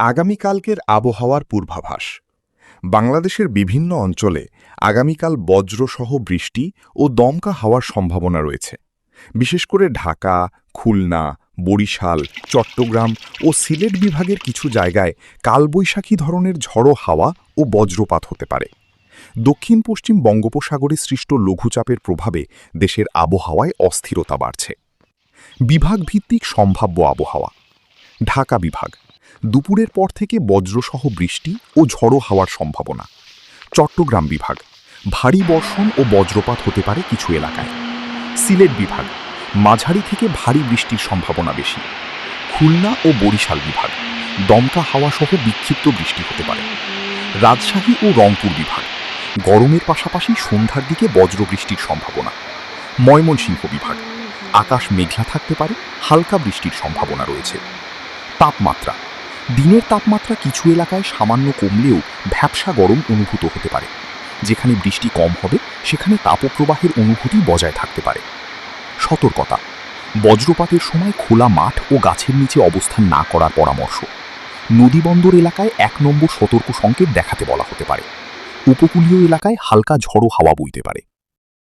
আগামীকালকের আবহাওয়ার পূর্বাভাস। বাংলাদেশের বিভিন্ন অঞ্চলে আগামীকাল বজ্রসহ বৃষ্টি ও দমকা হাওয়ার সম্ভাবনা রয়েছে। বিশেষ করে ঢাকা, খুলনা, বরিশাল, চট্টগ্রাম ও সিলেট বিভাগের কিছু জায়গায় কালবৈশাখী ধরনের ঝড়ো হাওয়া ও বজ্রপাত হতে পারে। দক্ষিণ পশ্চিম বঙ্গোপসাগরে সৃষ্ট লঘুচাপের প্রভাবে দেশের আবহাওয়ায় অস্থিরতা বাড়ছে। বিভাগভিত্তিক সম্ভাব্য আবহাওয়া। ঢাকা বিভাগ, দুপুরের পর থেকে বজ্রসহ বৃষ্টি ও ঝড়ো হাওয়ার সম্ভাবনা। চট্টগ্রাম বিভাগ, ভারী বর্ষণ ও বজ্রপাত হতে পারে কিছু এলাকায়। সিলেট বিভাগ, মাঝারি থেকে ভারী বৃষ্টির সম্ভাবনা বেশি। খুলনা ও বরিশাল বিভাগ, দমকা হাওয়াসহ বিক্ষিপ্ত বৃষ্টি হতে পারে। রাজশাহী ও রংপুর বিভাগ, গরমের পাশাপাশি সন্ধ্যার দিকে বজ্রবৃষ্টির সম্ভাবনা। ময়মনসিংহ বিভাগ, আকাশ মেঘলা থাকতে পারে, হালকা বৃষ্টির সম্ভাবনা রয়েছে। তাপমাত্রা, দিনের তাপমাত্রা কিছু এলাকায় সামান্য কমলেও ভ্যাপসা গরম অনুভূত হতে পারে। যেখানে বৃষ্টি কম হবে সেখানে তাপপ্রবাহের অনুভূতি বজায় থাকতে পারে। সতর্কতা, বজ্রপাতের সময় খোলা মাঠ ও গাছের নিচে অবস্থান না করার পরামর্শ। নদীবন্দর এলাকায় ১ নম্বর সতর্ক সংকেত দেখাতে বলা হতে পারে। উপকূলীয় এলাকায় হালকা ঝড়ো হাওয়া বইতে পারে।